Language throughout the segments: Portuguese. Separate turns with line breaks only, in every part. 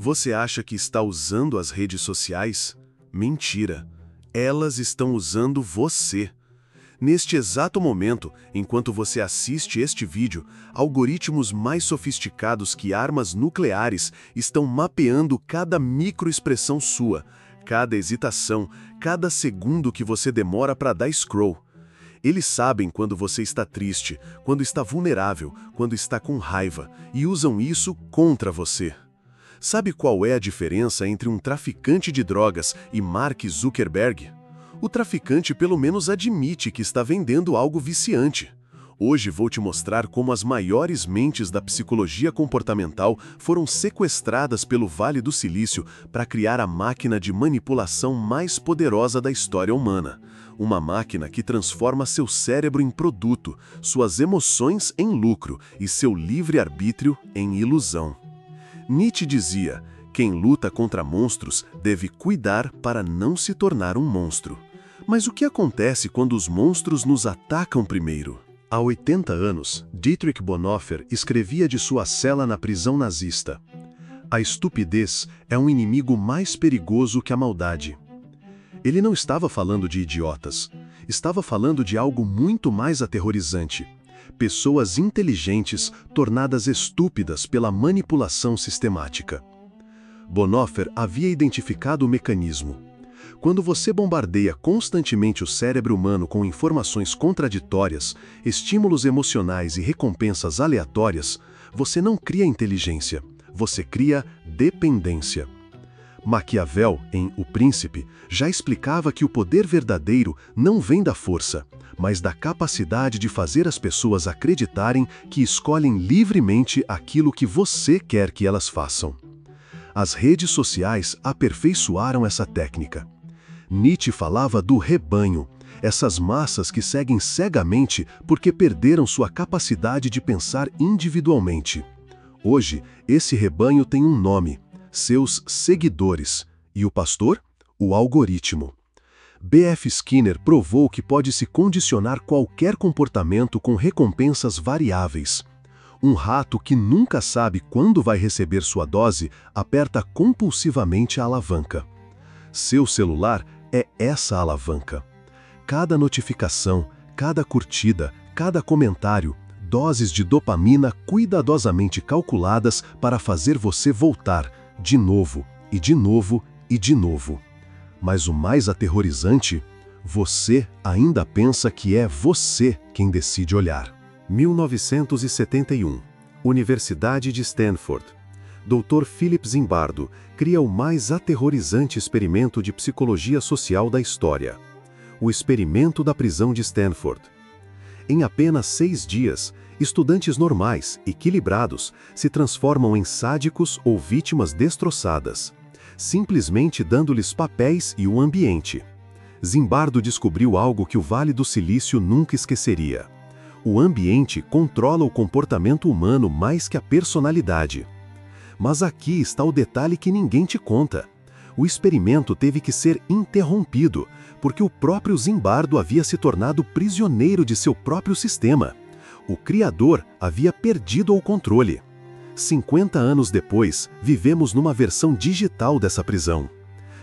Você acha que está usando as redes sociais? Mentira! Elas estão usando você. Neste exato momento, enquanto você assiste este vídeo, algoritmos mais sofisticados que armas nucleares estão mapeando cada microexpressão sua, cada hesitação, cada segundo que você demora para dar scroll. Eles sabem quando você está triste, quando está vulnerável, quando está com raiva, e usam isso contra você. Sabe qual é a diferença entre um traficante de drogas e Mark Zuckerberg? O traficante pelo menos admite que está vendendo algo viciante. Hoje vou te mostrar como as maiores mentes da psicologia comportamental foram sequestradas pelo Vale do Silício para criar a máquina de manipulação mais poderosa da história humana. Uma máquina que transforma seu cérebro em produto, suas emoções em lucro e seu livre-arbítrio em ilusão. Nietzsche dizia: quem luta contra monstros deve cuidar para não se tornar um monstro. Mas o que acontece quando os monstros nos atacam primeiro? Há 80 anos, Dietrich Bonhoeffer escrevia de sua cela na prisão nazista: a estupidez é um inimigo mais perigoso que a maldade. Ele não estava falando de idiotas, estava falando de algo muito mais aterrorizante. Pessoas inteligentes tornadas estúpidas pela manipulação sistemática. Bonhoeffer havia identificado o mecanismo. Quando você bombardeia constantemente o cérebro humano com informações contraditórias, estímulos emocionais e recompensas aleatórias, você não cria inteligência, você cria dependência. Maquiavel, em O Príncipe, já explicava que o poder verdadeiro não vem da força, mas da capacidade de fazer as pessoas acreditarem que escolhem livremente aquilo que você quer que elas façam. As redes sociais aperfeiçoaram essa técnica. Nietzsche falava do rebanho, essas massas que seguem cegamente porque perderam sua capacidade de pensar individualmente. Hoje, esse rebanho tem um nome: seus seguidores. E o pastor? O algoritmo. B.F. Skinner provou que pode-se condicionar qualquer comportamento com recompensas variáveis. Um rato que nunca sabe quando vai receber sua dose aperta compulsivamente a alavanca. Seu celular é essa alavanca. Cada notificação, cada curtida, cada comentário, doses de dopamina cuidadosamente calculadas para fazer você voltar de novo, e de novo, e de novo. Mas o mais aterrorizante, você ainda pensa que é você quem decide olhar. 1971, Universidade de Stanford. Dr. Philip Zimbardo cria o mais aterrorizante experimento de psicologia social da história. O experimento da prisão de Stanford. Em apenas 6 dias, estudantes normais, equilibrados, se transformam em sádicos ou vítimas destroçadas, simplesmente dando-lhes papéis e um ambiente. Zimbardo descobriu algo que o Vale do Silício nunca esqueceria. O ambiente controla o comportamento humano mais que a personalidade. Mas aqui está o detalhe que ninguém te conta. O experimento teve que ser interrompido, porque o próprio Zimbardo havia se tornado prisioneiro de seu próprio sistema. O criador havia perdido o controle. 50 anos depois, vivemos numa versão digital dessa prisão.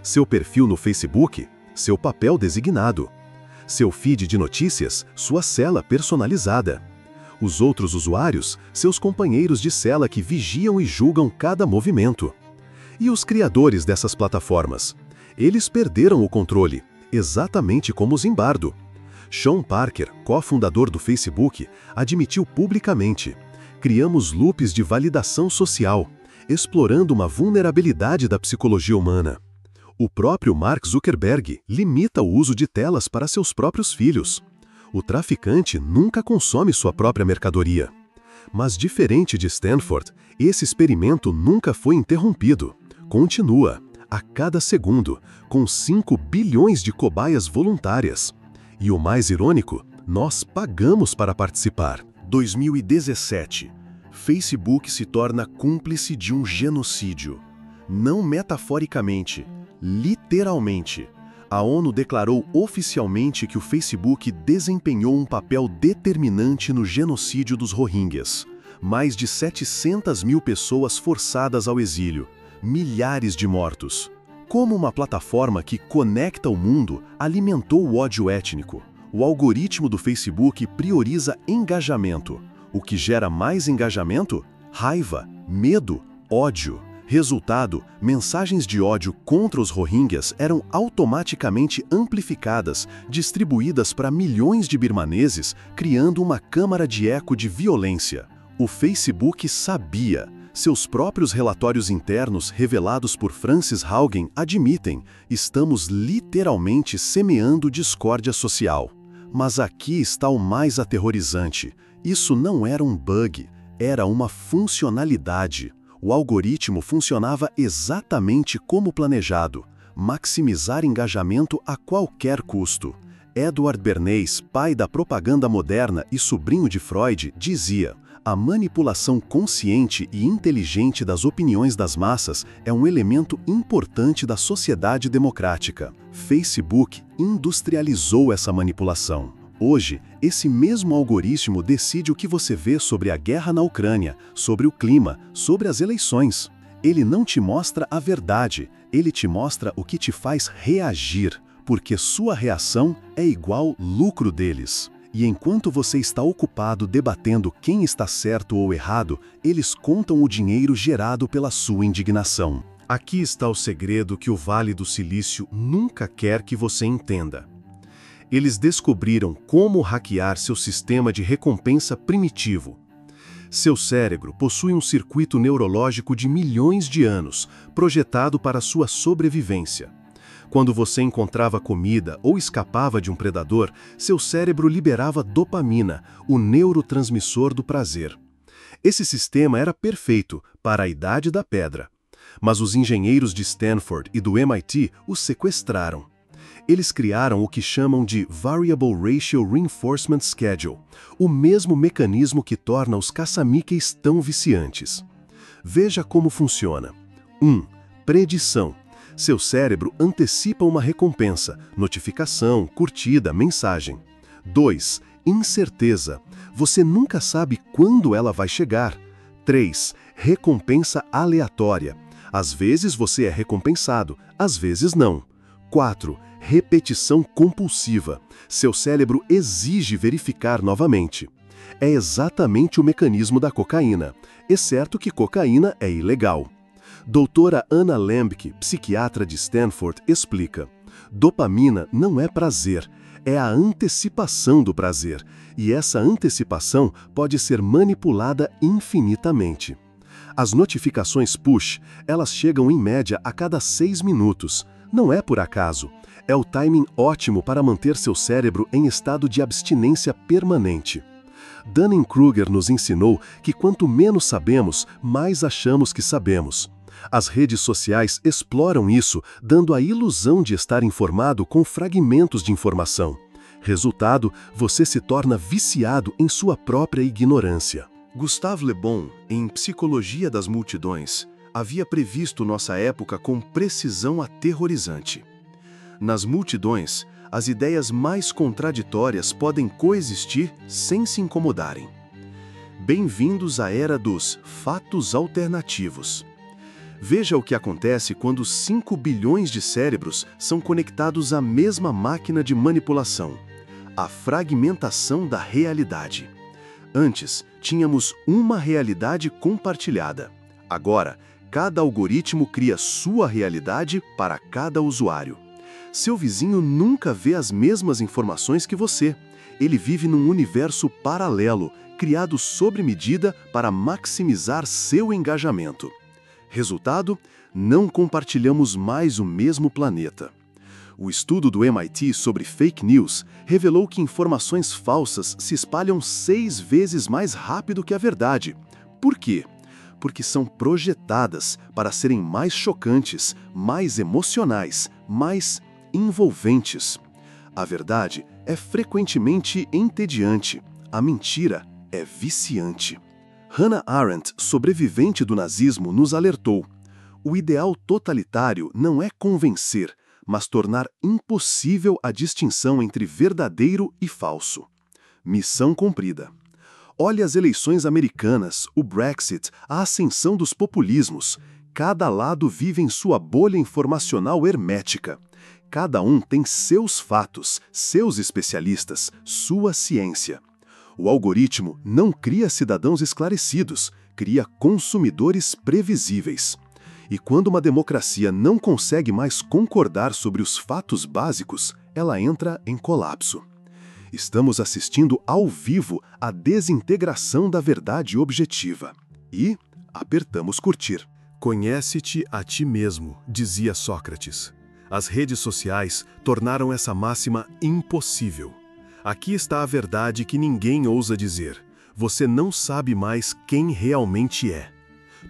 Seu perfil no Facebook, seu papel designado. Seu feed de notícias, sua cela personalizada. Os outros usuários, seus companheiros de cela que vigiam e julgam cada movimento. E os criadores dessas plataformas? Eles perderam o controle, exatamente como Zimbardo. Sean Parker, cofundador do Facebook, admitiu publicamente: criamos loops de validação social, explorando uma vulnerabilidade da psicologia humana. O próprio Mark Zuckerberg limita o uso de telas para seus próprios filhos. O traficante nunca consome sua própria mercadoria. Mas diferente de Stanford, esse experimento nunca foi interrompido. Continua, a cada segundo, com 5 bilhões de cobaias voluntárias. E o mais irônico, nós pagamos para participar. 2017. Facebook se torna cúmplice de um genocídio. Não metaforicamente, literalmente. A ONU declarou oficialmente que o Facebook desempenhou um papel determinante no genocídio dos Rohingyas. Mais de 700 mil pessoas forçadas ao exílio. milhares de mortos. Como uma plataforma que conecta o mundo alimentou o ódio étnico. O algoritmo do Facebook prioriza engajamento. O que gera mais engajamento? Raiva, medo, ódio. Resultado, mensagens de ódio contra os Rohingyas eram automaticamente amplificadas, distribuídas para milhões de birmaneses, criando uma câmara de eco de violência. O Facebook sabia. Seus próprios relatórios internos, revelados por Frances Haugen, admitem: estamos literalmente semeando discórdia social. Mas aqui está o mais aterrorizante. Isso não era um bug, era uma funcionalidade. O algoritmo funcionava exatamente como planejado: maximizar engajamento a qualquer custo. Edward Bernays, pai da propaganda moderna e sobrinho de Freud, dizia: a manipulação consciente e inteligente das opiniões das massas é um elemento importante da sociedade democrática. Facebook industrializou essa manipulação. Hoje, esse mesmo algoritmo decide o que você vê sobre a guerra na Ucrânia, sobre o clima, sobre as eleições. Ele não te mostra a verdade, ele te mostra o que te faz reagir, porque sua reação é igual lucro deles. E enquanto você está ocupado debatendo quem está certo ou errado, eles contam o dinheiro gerado pela sua indignação. Aqui está o segredo que o Vale do Silício nunca quer que você entenda. Eles descobriram como hackear seu sistema de recompensa primitivo. Seu cérebro possui um circuito neurológico de milhões de anos, projetado para sua sobrevivência. Quando você encontrava comida ou escapava de um predador, seu cérebro liberava dopamina, o neurotransmissor do prazer. Esse sistema era perfeito para a Idade da Pedra. Mas os engenheiros de Stanford e do MIT os sequestraram. Eles criaram o que chamam de Variable Ratio Reinforcement Schedule, o mesmo mecanismo que torna os caça-níqueis tão viciantes. Veja como funciona. 1. Predição. Seu cérebro antecipa uma recompensa, notificação, curtida, mensagem. 2. Incerteza. Você nunca sabe quando ela vai chegar. 3. Recompensa aleatória. Às vezes você é recompensado, às vezes não. 4. Repetição compulsiva. Seu cérebro exige verificar novamente. É exatamente o mecanismo da cocaína, exceto que cocaína é ilegal. Doutora Anna Lembke, psiquiatra de Stanford, explica: dopamina não é prazer, é a antecipação do prazer, e essa antecipação pode ser manipulada infinitamente. As notificações push, elas chegam em média a cada 6 minutos. Não é por acaso. É o timing ótimo para manter seu cérebro em estado de abstinência permanente. Dunning-Kruger nos ensinou que quanto menos sabemos, mais achamos que sabemos. As redes sociais exploram isso, dando a ilusão de estar informado com fragmentos de informação. Resultado, você se torna viciado em sua própria ignorância. Gustave Le Bon, em Psicologia das Multidões, havia previsto nossa época com precisão aterrorizante. Nas multidões, as ideias mais contraditórias podem coexistir sem se incomodarem. Bem-vindos à era dos fatos alternativos. Veja o que acontece quando 5 bilhões de cérebros são conectados à mesma máquina de manipulação: a fragmentação da realidade. Antes, tínhamos uma realidade compartilhada. Agora, cada algoritmo cria sua realidade para cada usuário. Seu vizinho nunca vê as mesmas informações que você. Ele vive num universo paralelo, criado sob medida para maximizar seu engajamento. Resultado, não compartilhamos mais o mesmo planeta. O estudo do MIT sobre fake news revelou que informações falsas se espalham 6 vezes mais rápido que a verdade. Por quê? Porque são projetadas para serem mais chocantes, mais emocionais, mais envolventes. A verdade é frequentemente entediante, a mentira é viciante. Hannah Arendt, sobrevivente do nazismo, nos alertou: o ideal totalitário não é convencer, mas tornar impossível a distinção entre verdadeiro e falso. Missão cumprida. Olhe as eleições americanas, o Brexit, a ascensão dos populismos. cada lado vive em sua bolha informacional hermética. Cada um tem seus fatos, seus especialistas, sua ciência. O algoritmo não cria cidadãos esclarecidos, cria consumidores previsíveis. E quando uma democracia não consegue mais concordar sobre os fatos básicos, ela entra em colapso. Estamos assistindo ao vivo à desintegração da verdade objetiva. E apertamos curtir. Conhece-te a ti mesmo, dizia Sócrates. As redes sociais tornaram essa máxima impossível. Aqui está a verdade que ninguém ousa dizer. Você não sabe mais quem realmente é.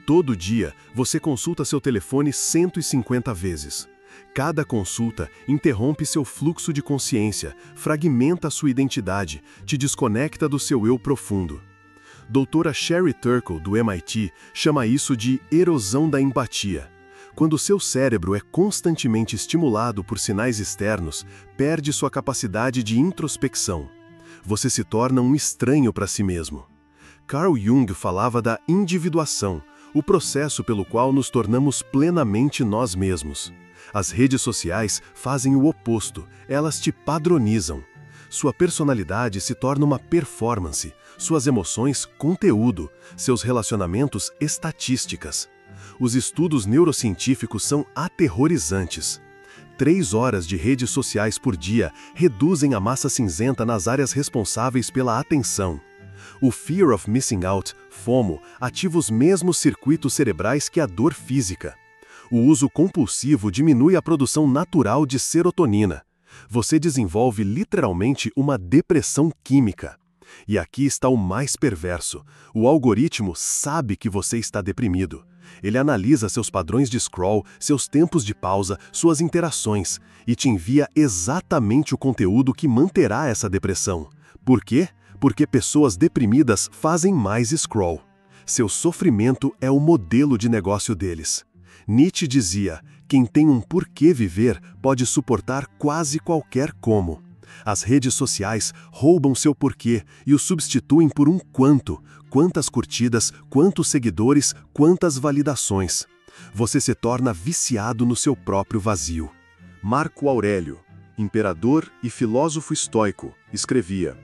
Todo dia, você consulta seu telefone 150 vezes. Cada consulta interrompe seu fluxo de consciência, fragmenta sua identidade, te desconecta do seu eu profundo. Doutora Sherry Turkle, do MIT, chama isso de erosão da empatia. Quando seu cérebro é constantemente estimulado por sinais externos, perde sua capacidade de introspecção. Você se torna um estranho para si mesmo. Carl Jung falava da individuação, o processo pelo qual nos tornamos plenamente nós mesmos. As redes sociais fazem o oposto, elas te padronizam. Sua personalidade se torna uma performance, suas emoções, conteúdo, seus relacionamentos, estatísticas. Os estudos neurocientíficos são aterrorizantes. 3 horas de redes sociais por dia reduzem a massa cinzenta nas áreas responsáveis pela atenção. O Fear of Missing Out, FOMO, ativa os mesmos circuitos cerebrais que a dor física. O uso compulsivo diminui a produção natural de serotonina. Você desenvolve literalmente uma depressão química. E aqui está o mais perverso. O algoritmo sabe que você está deprimido. Ele analisa seus padrões de scroll, seus tempos de pausa, suas interações, e te envia exatamente o conteúdo que manterá essa depressão. Por quê? Porque pessoas deprimidas fazem mais scroll. Seu sofrimento é o modelo de negócio deles. Nietzsche dizia: quem tem um porquê viver pode suportar quase qualquer como. As redes sociais roubam seu porquê e o substituem por um quanto. Quantas curtidas, quantos seguidores, quantas validações. Você se torna viciado no seu próprio vazio. Marco Aurélio, imperador e filósofo estoico, escrevia: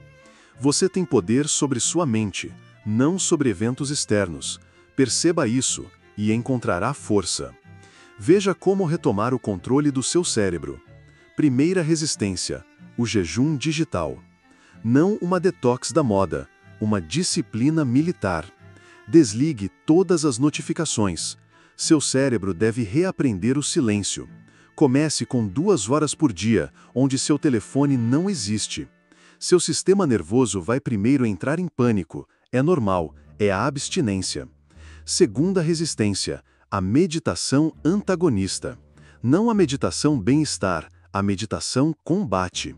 você tem poder sobre sua mente, não sobre eventos externos. Perceba isso e encontrará força. Veja como retomar o controle do seu cérebro. Primeira resistência: o jejum digital. Não uma detox da moda, uma disciplina militar. Desligue todas as notificações. Seu cérebro deve reaprender o silêncio. Comece com 2 horas por dia, onde seu telefone não existe. Seu sistema nervoso vai primeiro entrar em pânico. É normal, é a abstinência. Segunda resistência: a meditação antagonista. Não a meditação bem-estar, a meditação combate.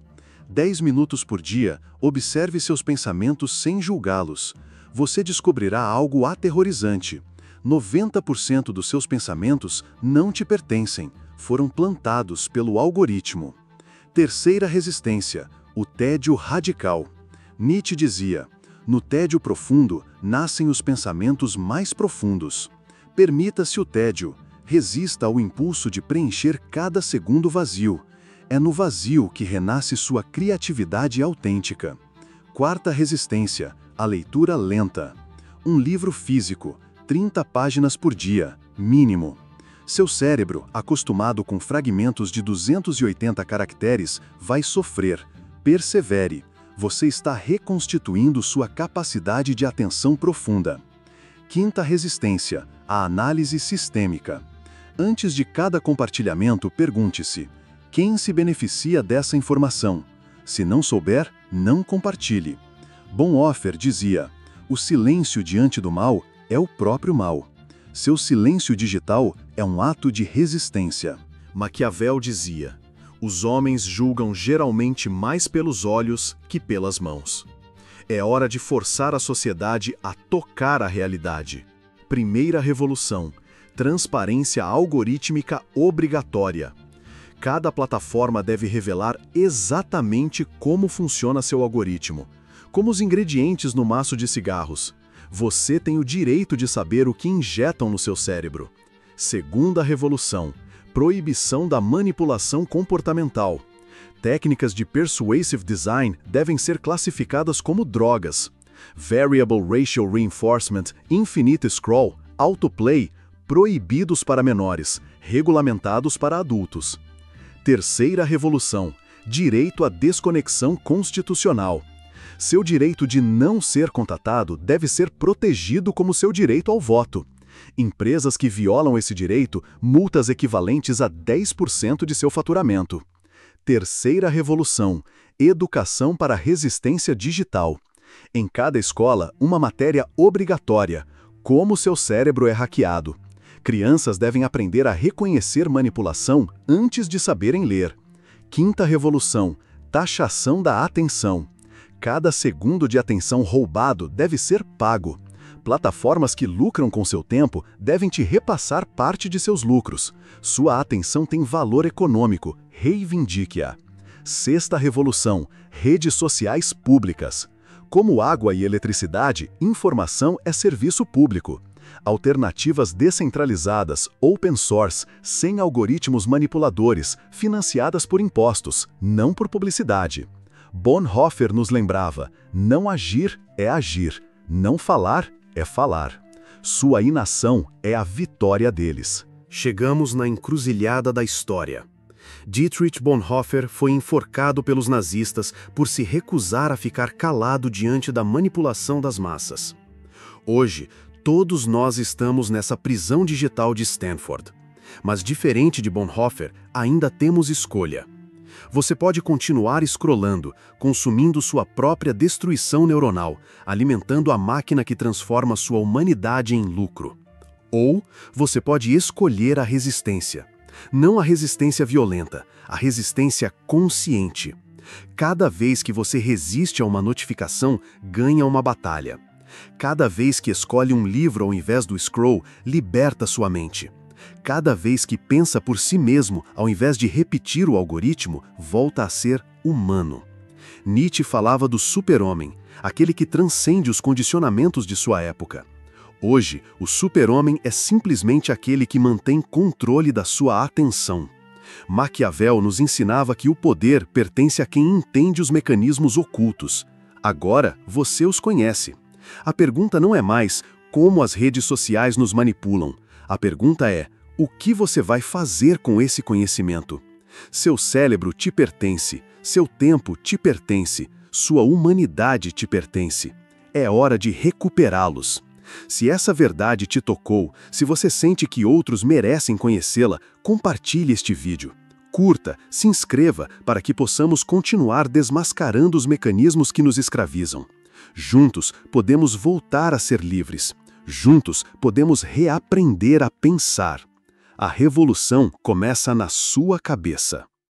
10 minutos por dia, observe seus pensamentos sem julgá-los. Você descobrirá algo aterrorizante. 90% dos seus pensamentos não te pertencem, foram plantados pelo algoritmo. Terceira resistência: o tédio radical. Nietzsche dizia: no tédio profundo nascem os pensamentos mais profundos. Permita-se o tédio, resista ao impulso de preencher cada segundo vazio. É no vazio que renasce sua criatividade autêntica. Quarta resistência: a leitura lenta. Um livro físico, 30 páginas por dia, mínimo. Seu cérebro, acostumado com fragmentos de 280 caracteres, vai sofrer. Persevere. Você está reconstituindo sua capacidade de atenção profunda. Quinta resistência: a análise sistêmica. Antes de cada compartilhamento, pergunte-se: quem se beneficia dessa informação? Se não souber, não compartilhe. Bonhoeffer dizia: o silêncio diante do mal é o próprio mal. Seu silêncio digital é um ato de resistência. Maquiavel dizia: os homens julgam geralmente mais pelos olhos que pelas mãos. É hora de forçar a sociedade a tocar a realidade. Primeira revolução: transparência algorítmica obrigatória. Cada plataforma deve revelar exatamente como funciona seu algoritmo, como os ingredientes no maço de cigarros. Você tem o direito de saber o que injetam no seu cérebro. Segunda revolução: proibição da manipulação comportamental. Técnicas de persuasive design devem ser classificadas como drogas. Variable Racial Reinforcement, Infinite Scroll, Autoplay, proibidos para menores, regulamentados para adultos. Terceira revolução: direito à desconexão constitucional. Seu direito de não ser contatado deve ser protegido como seu direito ao voto. Empresas que violam esse direito, multas equivalentes a 10% de seu faturamento. Terceira revolução: educação para a resistência digital. Em cada escola, uma matéria obrigatória: como seu cérebro é hackeado. Crianças devem aprender a reconhecer manipulação antes de saberem ler. Quinta revolução: taxação da atenção. Cada segundo de atenção roubado deve ser pago. Plataformas que lucram com seu tempo devem te repassar parte de seus lucros. Sua atenção tem valor econômico, reivindique-a. Sexta revolução: redes sociais públicas. Como água e eletricidade, informação é serviço público. Alternativas descentralizadas, open source, sem algoritmos manipuladores, financiadas por impostos, não por publicidade. Bonhoeffer nos lembrava: não agir é agir, não falar é falar. Sua inação é a vitória deles. Chegamos na encruzilhada da história. Dietrich Bonhoeffer foi enforcado pelos nazistas por se recusar a ficar calado diante da manipulação das massas. Hoje, todos nós estamos nessa prisão digital de Stanford. Mas diferente de Bonhoeffer, ainda temos escolha. Você pode continuar scrollando, consumindo sua própria destruição neuronal, alimentando a máquina que transforma sua humanidade em lucro. Ou você pode escolher a resistência. Não a resistência violenta, a resistência consciente. Cada vez que você resiste a uma notificação, ganha uma batalha. Cada vez que escolhe um livro ao invés do scroll, liberta sua mente. Cada vez que pensa por si mesmo, ao invés de repetir o algoritmo, volta a ser humano. Nietzsche falava do super-homem, aquele que transcende os condicionamentos de sua época. Hoje, o super-homem é simplesmente aquele que mantém controle da sua atenção. Maquiavel nos ensinava que o poder pertence a quem entende os mecanismos ocultos. Agora, você os conhece. A pergunta não é mais como as redes sociais nos manipulam. A pergunta é: o que você vai fazer com esse conhecimento? Seu cérebro te pertence, seu tempo te pertence, sua humanidade te pertence. É hora de recuperá-los. Se essa verdade te tocou, se você sente que outros merecem conhecê-la, compartilhe este vídeo. Curta, se inscreva para que possamos continuar desmascarando os mecanismos que nos escravizam. Juntos, podemos voltar a ser livres. Juntos, podemos reaprender a pensar. A revolução começa na sua cabeça.